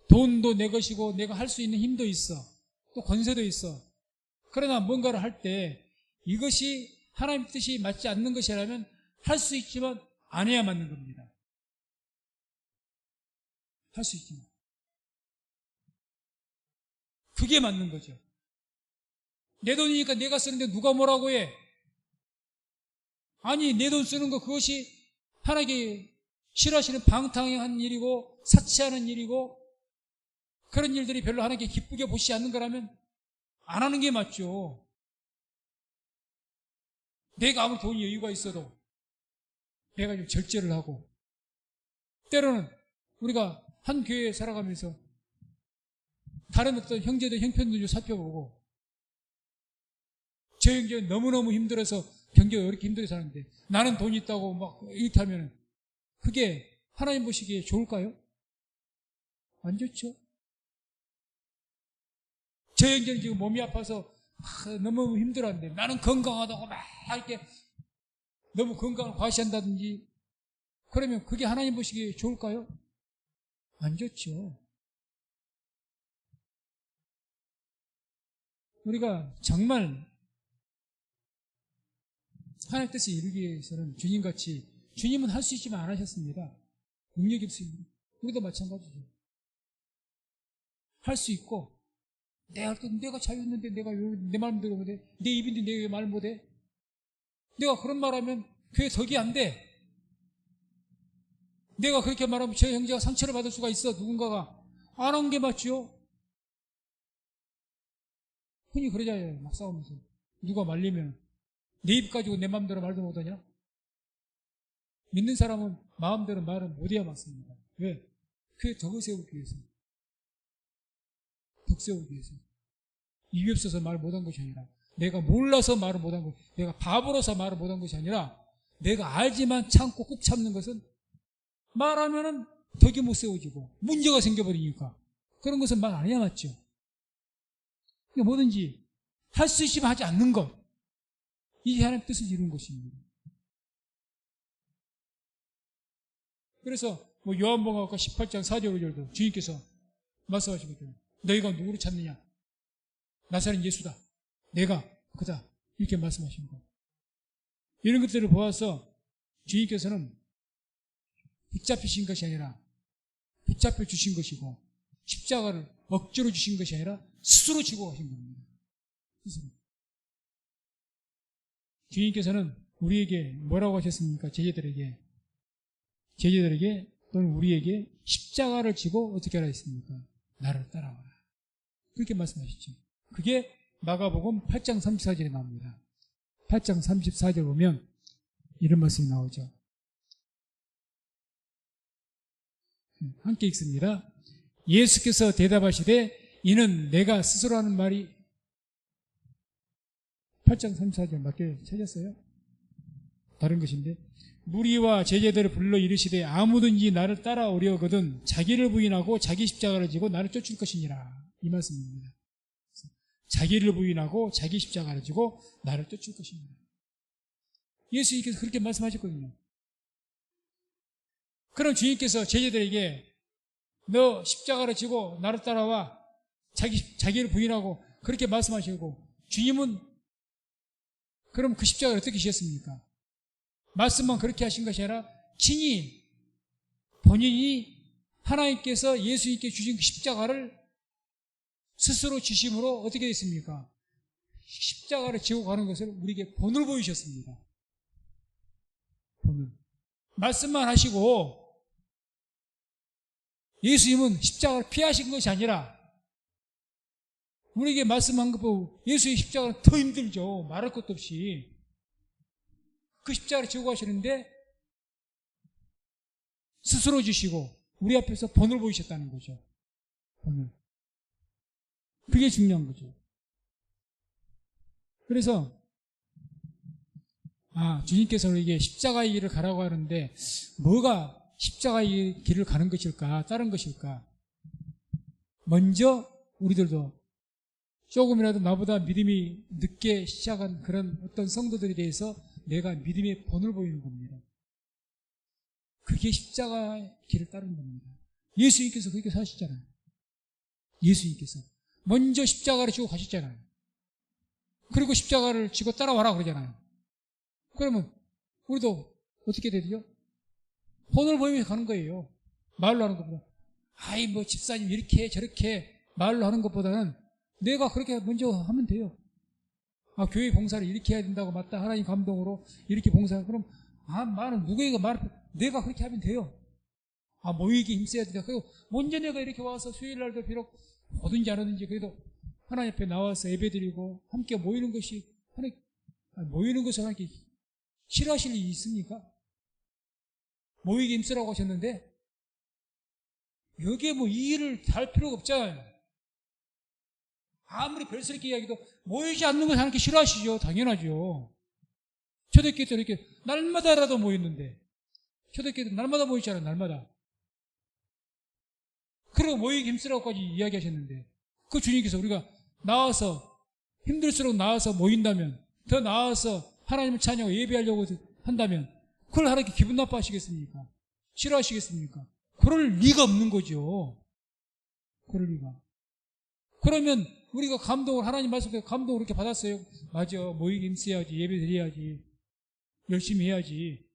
돈도 내 것이고 내가 할 수 있는 힘도 있어. 또 권세도 있어. 그러나 뭔가를 할 때 이것이 하나님 뜻이 맞지 않는 것이라면 할 수 있지만 안 해야 맞는 겁니다. 할 수 있지만. 그게 맞는 거죠. 내 돈이니까 내가 쓰는데 누가 뭐라고 해? 아니, 내 돈 쓰는 거 그것이 하나님께 싫어하시는 방탕한 일이고 사치하는 일이고 그런 일들이 별로 하나님께 기쁘게 보시지 않는 거라면 안 하는 게 맞죠. 내가 아무리 돈이 여유가 있어도 내가 좀 절제를 하고 때로는 우리가 한 교회에 살아가면서 다른 어떤 형제들 형편도 좀 살펴보고 저 형제는 너무너무 힘들어서 경제가 이렇게 힘들게 사는데 나는 돈이 있다고 막 이렇게 하면 그게 하나님 보시기에 좋을까요? 안 좋죠. 저 형제는 지금 몸이 아파서 너무 힘들어하는데 나는 건강하다고 막 이렇게 너무 건강을 과시한다든지 그러면 그게 하나님 보시기에 좋을까요? 안 좋죠. 우리가 정말 하나님 뜻을 이루기 위해서는 주님같이 주님은 할 수 있지만 안 하셨습니다. 능력이 없습니다. 우리도 마찬가지죠. 할 수 있고 내가 자유있는데 내가 왜 내 마음대로 못해? 내 입인데 내가 왜 말 못해? 내가 그런 말하면 그게 덕이 안 돼. 내가 그렇게 말하면 제 형제가 상처를 받을 수가 있어. 누군가가 안 한 게 맞죠? 흔히 그러잖아요. 막 싸우면서 누가 말리면 내 입 가지고 내 마음대로 말도 못하냐? 믿는 사람은 마음대로 말은 못해야 맞습니다. 왜? 그게 덕을 세우기 위해서. 덕 세우기 위해서. 입이 없어서 말 못한 것이 아니라 내가 몰라서 말을 못한 것, 내가 바보로서 말을 못한 것이 아니라 내가 알지만 참고 꾹 참는 것은 말하면은 덕이 못 세워지고 문제가 생겨버리니까 그런 것은 말 안 해야 맞죠. 그러니까 뭐든지 할 수 있으면 하지 않는 것, 이게 하나님의 뜻을 이루는 것입니다. 그래서 뭐 요한복음 18장 4절 5절도 주님께서 말씀하시거든요. 너희가 누구를 찾느냐? 나사렛 예수다. 내가 그다. 이렇게 말씀하신 거. 이런 것들을 보아서 주님께서는 붙잡히신 것이 아니라 붙잡혀 주신 것이고 십자가를 억지로 주신 것이 아니라 스스로 지고 가신 겁니다. 스스로. 주님께서는 우리에게 뭐라고 하셨습니까? 제자들에게 또는 우리에게 십자가를 지고 어떻게 하라 했습니까? 나를 따라와라. 그렇게 말씀하셨죠. 그게 마가복음 8장 34절에 나옵니다. 8장 34절 보면 이런 말씀이 나오죠. 함께 읽습니다. 예수께서 대답하시되 이는 내가 스스로 하는 말이 8장 34절 맞게 찾았어요? 다른 것인데 무리와 제자들을 불러 이르시되 아무든지 나를 따라오려거든 자기를 부인하고 자기 십자가를 지고 나를 쫓을 것이니라. 이 말씀입니다. 자기를 부인하고 자기 십자가를 지고 나를 쫓을 것입니다. 예수님께서 그렇게 말씀하셨거든요. 그럼 주님께서 제자들에게 너 십자가를 지고 나를 따라와 자기를 부인하고 그렇게 말씀하시고 주님은 그럼 그 십자가를 어떻게 지셨습니까? 말씀만 그렇게 하신 것이 아니라 친히 본인이 하나님께서 예수님께 주신 그 십자가를 스스로 지심으로 어떻게 됐습니까? 십자가를 지고 가는 것을 우리에게 본을 보이셨습니다. 본을. 말씀만 하시고 예수님은 십자가를 피하신 것이 아니라 우리에게 말씀한 것 보고 예수의 십자가는 더 힘들죠. 말할 것도 없이. 그 십자가를 지고 가시는데 스스로 지시고 우리 앞에서 본을 보이셨다는 거죠. 본을. 그게 중요한 거죠. 그래서 주님께서 우리에게 십자가의 길을 가라고 하는데 뭐가 십자가의 길을 가는 것일까? 다른 것일까? 먼저 우리들도 조금이라도 나보다 믿음이 늦게 시작한 그런 어떤 성도들에 대해서 내가 믿음의 본을 보이는 겁니다. 그게 십자가의 길을 따르는 겁니다. 예수님께서 그렇게 사시잖아요. 예수님께서 먼저 십자가를 지고 가셨잖아요. 그리고 십자가를 지고 따라와라 그러잖아요. 그러면 우리도 어떻게 되죠? 본을 보이면서 가는 거예요. 말로 하는 것보다. 뭐 집사님 이렇게 저렇게 말로 하는 것보다는 내가 그렇게 먼저 하면 돼요. 교회 봉사를 이렇게 해야 된다고 맞다. 하나님 감동으로 이렇게 봉사를. 그럼 말은 누구에게 내가 그렇게 하면 돼요. 모이기 힘써야 된다. 그리고 먼저 내가 이렇게 와서 수요일 날도 비록 오든지 안 오든지 그래도 하나님 앞에 나와서 예배드리고 함께 모이는 것이 모이는 것을 하나님께 싫어하실 일이 있습니까? 모이기 힘쓰라고 하셨는데 여기에 이 일을 할 필요가 없잖아요. 아무리 별스럽게 이야기도 모이지 않는 걸 하나님께 싫어하시죠. 당연하죠. 초대교회 때 이렇게 날마다라도 모였는데 초대교회 때 날마다 모이잖아요. 날마다. 그리고 모이기 힘쓰라고까지 이야기하셨는데 그 주님께서 우리가 나와서 힘들수록 나와서 모인다면 더 나와서 하나님을 찬양하고 예배하려고 한다면 그걸 하나님께 기분 나빠하시겠습니까? 싫어하시겠습니까? 그럴 리가 없는 거죠. 그럴 리가. 그러면 우리가 감동을 하나님 말씀에 감동을 그렇게 받았어요. 맞아. 모이기 힘써야지. 예배 드려야지. 열심히 해야지.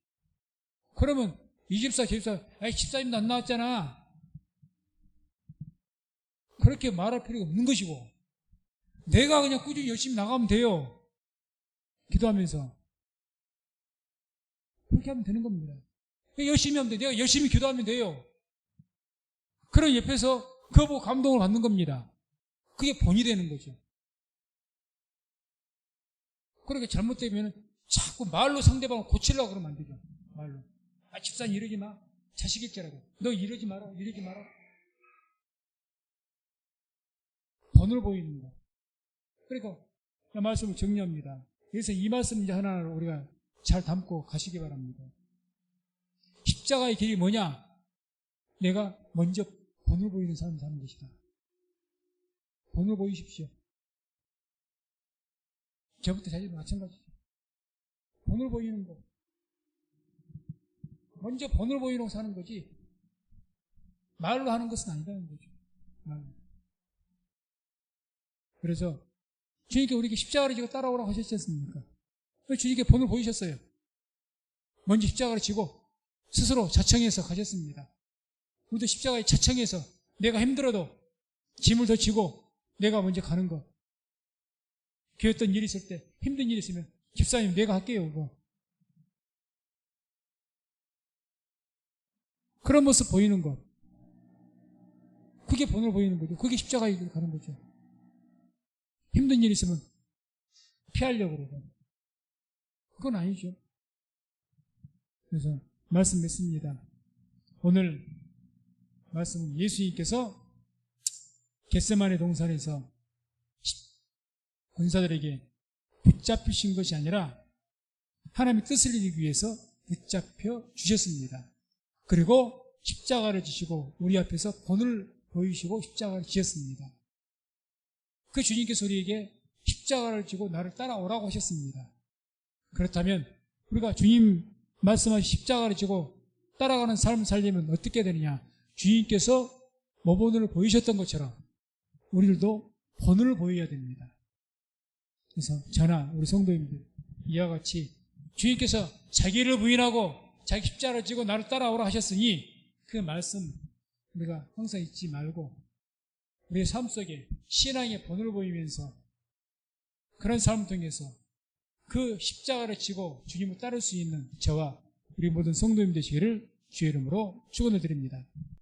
그러면 이 집사 저 집사 집사님도 안 나왔잖아. 그렇게 말할 필요가 없는 것이고 내가 그냥 꾸준히 열심히 나가면 돼요. 기도하면서. 그렇게 하면 되는 겁니다. 열심히 하면 돼. 내가 열심히 기도하면 돼요. 그런 옆에서 그거 보고 감동을 받는 겁니다. 그게 본이 되는 거죠. 그렇게 잘못되면 자꾸 말로 상대방을 고치려고 그러면 안 되죠. 말로. 집사님 이러지 마. 자식일지라도. 너 이러지 마라. 이러지 마라. 본을 보이는 거. 그러니까 이 말씀을 정리합니다. 그래서 이 말씀 이제 하나를 우리가 잘 담고 가시기 바랍니다. 십자가의 길이 뭐냐? 내가 먼저 본을 보이는 삶을 사는 것이다. 본을 보이십시오. 저부터 자기도 마찬가지죠. 본을 보이는 거. 먼저 본을 보이는 사는 거지 말로 하는 것은 아니라는 거죠. 말로. 그래서 주님께 우리에게 십자가를 지고 따라오라고 하셨지 않습니까? 주님께 본을 보이셨어요. 먼저 십자가를 지고 스스로 자청해서 가셨습니다. 우리도 십자가에 자청해서 내가 힘들어도 짐을 더 지고 내가 먼저 가는 거. 교회 어떤 일이 있을 때 힘든 일이 있으면 집사님 내가 할게요. 그거. 그런 모습 보이는 거. 그게 본을 보이는 거죠. 그게 십자가에 가는 거죠. 힘든 일이 있으면 피하려고 그러고. 그건 아니죠. 그래서 말씀 맺습니다. 오늘 말씀은 예수님께서 겟세마네 동산에서 군사들에게 붙잡히신 것이 아니라 하나님의 뜻을 이루기 위해서 붙잡혀 주셨습니다. 그리고 십자가를 지시고 우리 앞에서 본을 보이시고 십자가를 지었습니다. 그 주님께서 우리에게 십자가를 지고 나를 따라오라고 하셨습니다. 그렇다면 우리가 주님 말씀하신 십자가를 지고 따라가는 삶을 살려면 어떻게 되느냐? 주님께서 모본을 보이셨던 것처럼 우리들도 본을 보여야 됩니다. 그래서 저나 우리 성도님들 이와 같이 주님께서 자기를 부인하고 자기 십자가를 지고 나를 따라오라 하셨으니 그 말씀 우리가 항상 잊지 말고 우리의 삶 속에 신앙의 본을 보이면서 그런 삶을 통해서 그 십자가를 지고 주님을 따를 수 있는 저와 우리 모든 성도님 되시기를 주의 이름으로 축원을 드립니다.